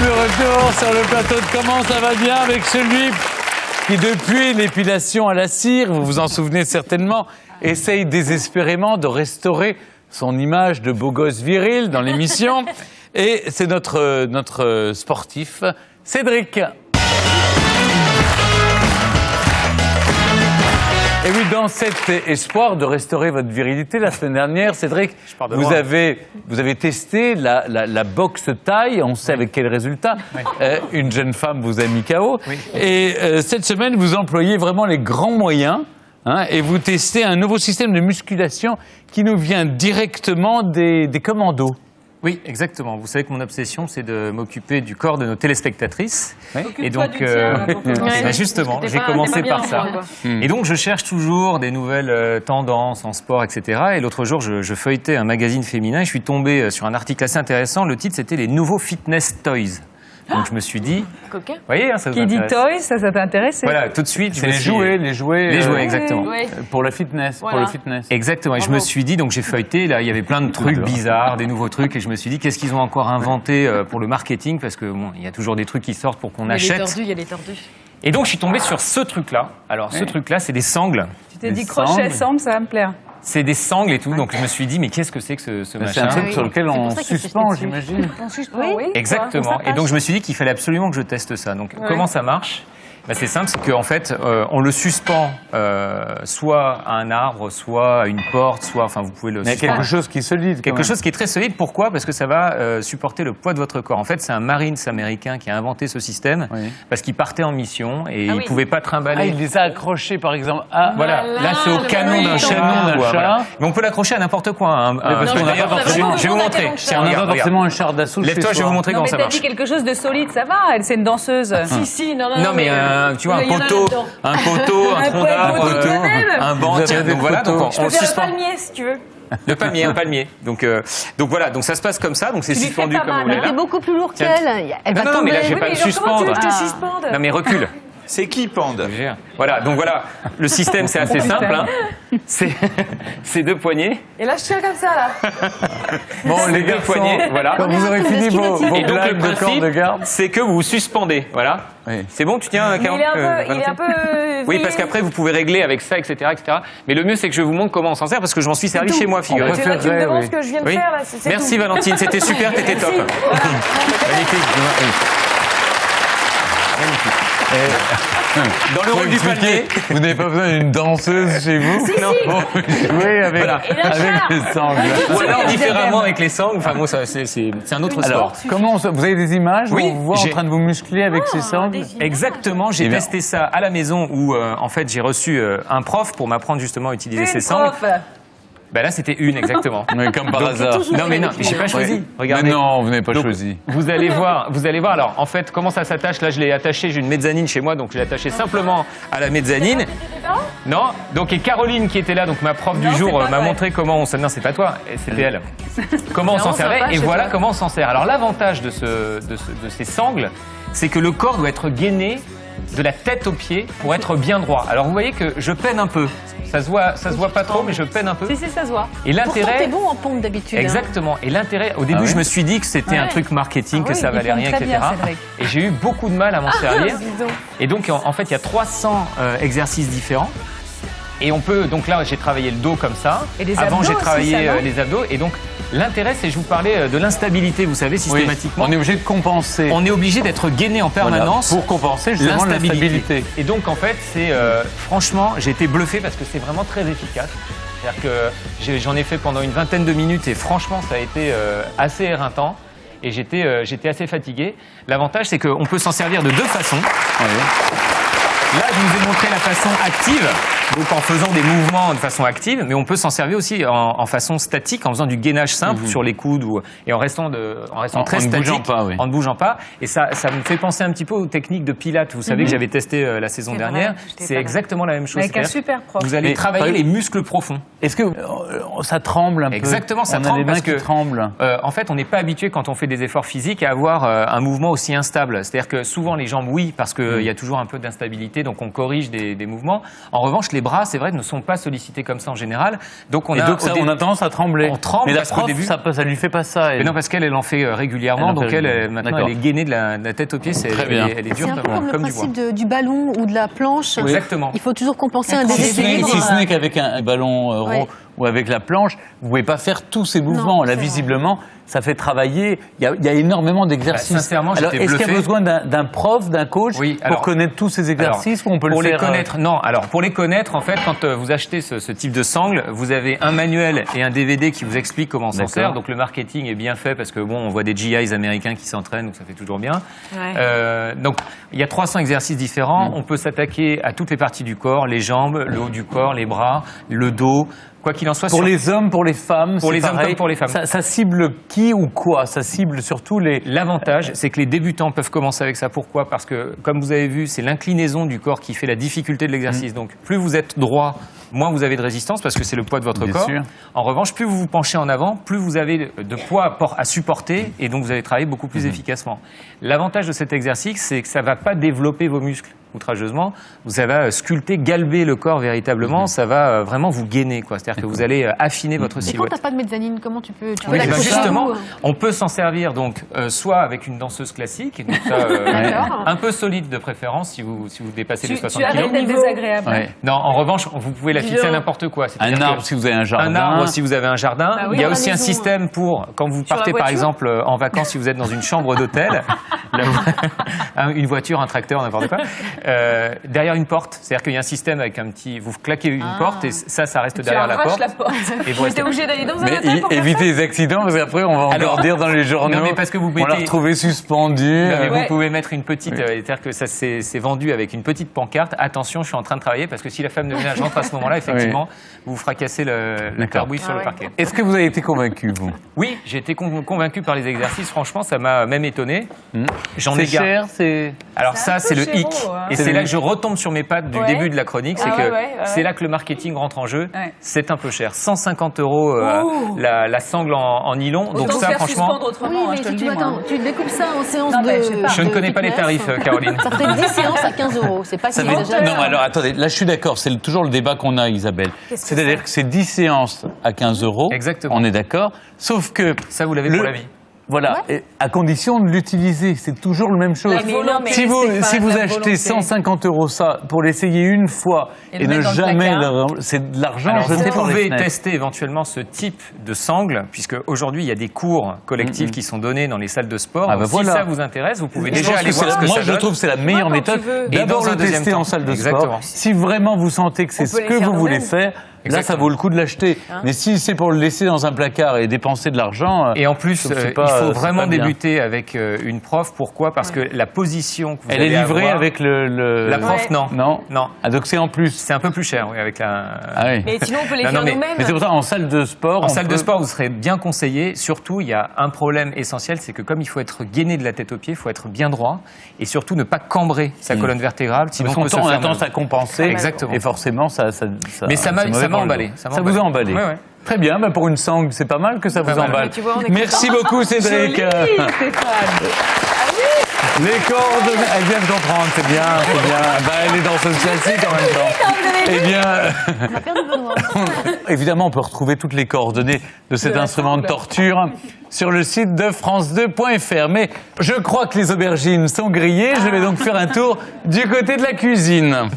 de retour sur le plateau de Comment ça va bien avec celui qui, depuis l'épilation à la cire, vous vous en souvenez certainement, essaye désespérément de restaurer son image de beau gosse viril dans l'émission. Et c'est notre sportif, Cédric. Et oui, dans cet espoir de restaurer votre virilité, la semaine dernière, Cédric, vous avez testé la boxe taille, on sait avec quel résultat. Oui. Une jeune femme vous a mis KO. Oui. Et cette semaine, vous employez vraiment les grands moyens, hein, et vous testez un nouveau système de musculation qui nous vient directement des commandos. Oui, exactement. Vous savez que mon obsession, c'est de m'occuper du corps de nos téléspectatrices. Oui. Et donc, justement, j'ai commencé par ça. Et donc, je cherche toujours des nouvelles tendances en sport, etc. Et l'autre jour, je feuilletais un magazine féminin et je suis tombé sur un article assez intéressant. Le titre, c'était « Les nouveaux fitness toys ». Donc je me suis dit, coquin. Vous voyez, hein, ça vous intéresse. Qui dit toys, ça t'intéresse? Voilà, tout de suite. C'est les jouets, exactement. Oui. Pour la fitness, voilà. Pour le fitness. Exactement. Et je me suis dit, donc j'ai feuilleté, là, il y avait plein de trucs bizarres, des nouveaux trucs, et je me suis dit, qu'est-ce qu'ils ont encore inventé pour le marketing, parce que bon, il y a toujours des trucs qui sortent pour qu'on achète. Il y a les tordus. Et donc je suis tombé sur ce truc-là. Alors ce truc-là, c'est des sangles. Tu t'es dit crochet, sangle, ça va me plaire. C'est des sangles et tout, donc je me suis dit, mais qu'est-ce que c'est que ce machin? C'est un truc sur lequel on suspend, j'imagine. On suspend, oui. Exactement. Et donc je me suis dit qu'il fallait absolument que je teste ça. Donc comment ça marche? C'est simple, c'est qu'en fait, on le suspend soit à un arbre, soit à une porte, soit, enfin, vous pouvez le suspendre. Quelque chose qui est solide. Quelque chose qui est très solide. Pourquoi? Parce que ça va supporter le poids de votre corps. En fait, c'est un Marines américain qui a inventé ce système parce qu'il partait en mission et il pouvait pas trimballer. Ah, il les a accrochés, par exemple. Ah, voilà. Là, c'est au canon d'un chanon. Voilà. Mais on peut l'accrocher à n'importe quoi. Je vais vous montrer. On n'a pas forcément un char d'assaut. Lève-toi, je vais vous montrer comment ça marche. Mais t'as dit quelque chose de solide, ça va. Elle, c'est une danseuse. Si, non. Mais tu vois, un poteau, un tronc d'arbre, un banc, donc voilà, donc on le suspend. Le palmier, si tu veux. Le palmier, un palmier. Donc voilà, donc ça se passe comme ça, donc c'est suspendu comme vous voulez. Mais t'es beaucoup plus lourd qu'elle. Elle va tomber. Non, mais là, je vais pas le suspendre. Comment tu veux que je te suspende? Non, mais recule. C'est qui pende? Voilà, donc voilà, le système c'est assez simple, hein. C'est deux poignées. Et là je tiens comme ça là. Bon les deux poignées, voilà. Quand vous aurez fini vos blagues de corps de garde, c'est que vous vous suspendez, voilà. Oui. C'est bon, tu tiens, Caron? Il est un peu. Oui, parce qu'après vous pouvez régler avec ça, etc., etc. Mais le mieux c'est que je vous montre comment on s'en sert parce que je m'en suis servi chez moi, figurez-vous. Tu me demandes ce que je viens de faire là. Merci Valentine, c'était super, t'étais top. Magnifique. Dans le rôle du palmier. Vous n'avez pas besoin d'une danseuse chez vous? Si, non. Si. Jouer avec les sangles. Ou alors différemment avec les sangles. Enfin bon, c'est un autre sport. Comment vous avez des images où on vous voit en train de vous muscler avec ces sangles? Exactement. J'ai testé ça à la maison où en fait j'ai reçu un prof pour m'apprendre justement à utiliser ces sangles. Ben là, c'était une, exactement. Mais comme par hasard. Non, mais j'ai pas choisi. Regardez. Mais non, vous n'avez pas choisi. Vous allez voir. Alors, en fait, comment ça s'attache? Là, je l'ai attaché, j'ai une mezzanine chez moi, donc je l'ai attaché simplement à la mezzanine. Non. Donc, et Caroline, qui était là, donc ma prof du jour, m'a montré comment on s'en... Non, c'est pas toi, c'était elle. Comment on s'en servait, et voilà comment on s'en sert. Alors, l'avantage de ces sangles, c'est que le corps doit être gainé de la tête aux pieds pour être bien droit. Alors, vous voyez que je peine un peu. Ça se voit pas trop, mais je peine un peu. Si, ça se voit. Et l'intérêt. Pourtant, t'es bon en pompe d'habitude. Exactement. Et l'intérêt, au début, je me suis dit que c'était un truc marketing, que ça valait rien, etc. Et j'ai eu beaucoup de mal à m'en servir. Et donc, en fait, il y a 300 exercices différents. Et on peut, donc là, j'ai travaillé le dos comme ça. Et les Avant, abdos j'ai travaillé aussi, les abdos. Et donc, l'intérêt, c'est, je vous parlais de l'instabilité, vous savez, systématiquement. Oui, on est obligé de compenser. On est obligé d'être gainé en permanence. Voilà, pour compenser justement l'instabilité. Et donc, en fait, c'est franchement, j'ai été bluffé parce que c'est vraiment très efficace. C'est-à-dire que j'en ai fait pendant une vingtaine de minutes et franchement, ça a été assez éreintant. Et j'étais assez fatigué. L'avantage, c'est qu'on peut s'en servir de deux façons. Là, je vous ai montré la façon active, donc en faisant des mouvements de façon active, mais on peut s'en servir aussi en façon statique, en faisant du gainage simple sur les coudes et en restant très statique, en ne bougeant pas. Et ça me fait penser un petit peu aux techniques de Pilates. Vous savez que j'avais testé la saison dernière. C'est exactement la même chose. Avec un super prof. Vous allez travailler les muscles profonds. Est-ce que ça tremble un peu? Exactement, ça tremble parce que en fait, on n'est pas habitué quand on fait des efforts physiques à avoir un mouvement aussi instable. C'est-à-dire que souvent les jambes, oui, parce qu'il y a toujours un peu d'instabilité, donc on corrige des mouvements. En revanche, les bras, c'est vrai, ne sont pas sollicités comme ça en général. Donc on Et a, donc on a tendance à trembler. On tremble mais la parce qu'au prof, début- ça lui fait pas ça. Mais non, parce qu'elle en fait régulièrement, Elle en donc fait régulièrement. maintenant D'accord. elle est gainée de la tête aux pieds, Très bien. elle est dure C'est un peu comme le comme du bois. principe du ballon ou de la planche. Exactement. Il faut toujours compenser un Si déséquilibre. ce n'est qu'avec un ballon rond Ouais. ou avec la planche, vous pouvez pas faire tous ces mouvements. Non, Là, c'est vrai. visiblement, ça fait travailler. Il y a énormément d'exercices. Bah, sincèrement, alors, j'étais est-ce qu'il y a bluffé. besoin d'un prof, d'un coach Oui, pour alors- connaître tous ces exercices ou on peut Pour le les faire connaître, non. Alors, pour les connaître, en fait, quand vous achetez ce type de sangle, vous avez un manuel et un DVD qui vous explique comment on s'en D'accord. sert. Donc, le marketing est bien fait parce que, bon, on voit des GIs américains qui s'entraînent, donc ça fait toujours bien. Ouais. Donc, il y a 300 exercices différents. On peut s'attaquer à toutes les parties du corps, les jambes, le haut du corps, les bras, le dos. Quoi qu'il en soit, Pour sur- les hommes, pour les femmes, Pour c'est les hommes pareil. comme pour les femmes. Ça cible qui ou quoi? Ça cible surtout les. L'avantage, c'est que les débutants peuvent commencer avec ça. Pourquoi? Parce que, comme vous avez vu, c'est l'inclinaison du corps qui fait la difficulté de l'exercice. Donc, plus vous êtes droit, moins vous avez de résistance parce que c'est le poids de votre Bien corps. sûr. En revanche, plus vous vous penchez en avant, plus vous avez de poids à supporter et donc vous allez travailler beaucoup plus efficacement. L'avantage de cet exercice, c'est que ça ne va pas développer vos muscles outrageusement. Ça va sculpter, galber le corps véritablement. Ça va vraiment vous gainer, quoi. C'est-à-dire que vous allez affiner votre Et quand silhouette. t'as pas de mezzanine, comment tu peux Oui, la eh ben coucher justement, où on peut s'en servir donc soit avec une danseuse classique, donc ça, D'accord. un peu solide de préférence si vous dépassez les Tu 60 arrêtes kilos. d'être désagréable. Ouais. Non, en revanche, vous pouvez la fixer à n'importe quoi. C'est-à-dire Un que arbre si vous avez un jardin. un arbre si vous avez un jardin. Bah oui, Il y a dans la aussi un maison, système pour quand vous Sur la partez par voiture exemple en vacances si vous êtes dans une chambre d'hôtel, une voiture, un tracteur, n'importe quoi. Derrière une porte, c'est-à-dire qu'il y a un système avec un petit, vous claquez une porte et ça reste Tu derrière la arraches porte. la porte. Et vous Vous restez- êtes obligé d'aller dans un Mais hôtel pour faire évitez les accidents parce qu'après on va encore Alors, dire dans les journaux. non, mais parce que vous on l'a mettez- retrouvé suspendu. Non, mais Ouais. vous pouvez mettre une petite, c'est-à-dire que ça c'est vendu avec une petite pancarte. Attention, je suis en train de travailler parce que si la femme de ménage entre à ce moment-là, effectivement, vous fracassez le D'accord. carbouille sur Ah le ouais. parquet. Est-ce que vous avez été convaincu, vous? Oui, j'ai été convaincu par les exercices. Franchement, ça m'a même étonné. J'en ai C'est cher, c'est. Alors C'est un ça, peu c'est le hic. chéro, hein. Et C'est c'est le là hic. que je retombe sur mes pattes du Ouais. début de la chronique. C'est Ah que ouais, ouais. c'est là que le marketing rentre en jeu. Ouais. C'est un peu cher. 150 € Ouh. la sangle en nylon. Donc Autant ça, faire franchement, suspendre Oui, autrement, hein, mais je te si le tu, dis, moi. attends, tu découpes ça en séances Non, de. mais je sais pas. je ne de connais pas les fitness. tarifs, Caroline. Ça ferait 10 séances à 15 €. C'est pas si Ça fait- exagéré. Non, alors attendez, là je suis d'accord, c'est toujours le débat qu'on a, Isabelle. Qu'est-ce que C'est-à-dire que c'est 10 séances à 15 €. Exactement. On est d'accord. Sauf que. Ça, vous l'avez pour la vie. Voilà, et à condition de l'utiliser, c'est toujours la même chose. La volonté, Si vous, c'est pas si vous la achetez volonté. 150 € ça pour l'essayer une fois Et et, le ne mettre dans le jamais, placard. c'est de l'argent Alors, jeté vous par les pouvez fenêtres. tester éventuellement ce type de sangle, puisque aujourd'hui il y a des cours collectifs qui sont donnés dans les salles de sport. Ah, Donc, bah voilà. Si ça vous intéresse, vous pouvez Je déjà pense aller que voir c'est ce que moi, ça je donne. trouve que c'est la meilleure quand méthode. tu veux. Et D'abord dans un le deuxième tester temps. en salle de Exactement. sport. Si vraiment vous sentez que c'est On ce peut les que faire vous voulez nous-mêmes. faire, là ça Exactement. vaut le coup de l'acheter. Mais si c'est pour le laisser dans un placard et dépenser de l'argent, Et en plus, je trouve que c'est il pas- faut c'est vraiment pas bien. débuter avec une prof. Pourquoi? Parce que la position que vous Elle est allez livrée avoir- avec le... La prof, Ouais. non. Non. Non. Ah, donc c'est en plus. C'est un peu plus cher, oui, avec la... Ah oui. Mais sinon, on peut les Non, faire non, mais- nous-mêmes. Mais c'est pour ça, en salle de sport. En on salle de peut- sport, vous serez bien conseillé. Surtout, il y a un problème essentiel, c'est que comme il faut être gainé de la tête aux pieds, il faut être bien droit et surtout ne pas cambrer sa colonne vertébrale. Sinon, Parce on qu'on peut se on a faire tendance mal. à compenser. Exactement. Et forcément, ça Mais ça m'a- me ça met m'a dans le emballé, dos. ça m'a Ça vous a emballé. emballé. Ouais, ouais. Très bien, bah pour une sangle, c'est pas mal que ça vous mal. emballe. Mais tu vois, on est Merci beaucoup, Cédric. Stéphane. Les coordonnées, elle vient de comprendre, c'est bien, c'est bien. Bah, elle est dans ce classique en même temps. Eh bien, On a perdu Benoît. évidemment, on peut retrouver toutes les coordonnées de cet la instrument de sangle. torture sur le site de France2.fr. Mais je crois que les aubergines sont grillées. Je vais donc faire un tour du côté de la cuisine.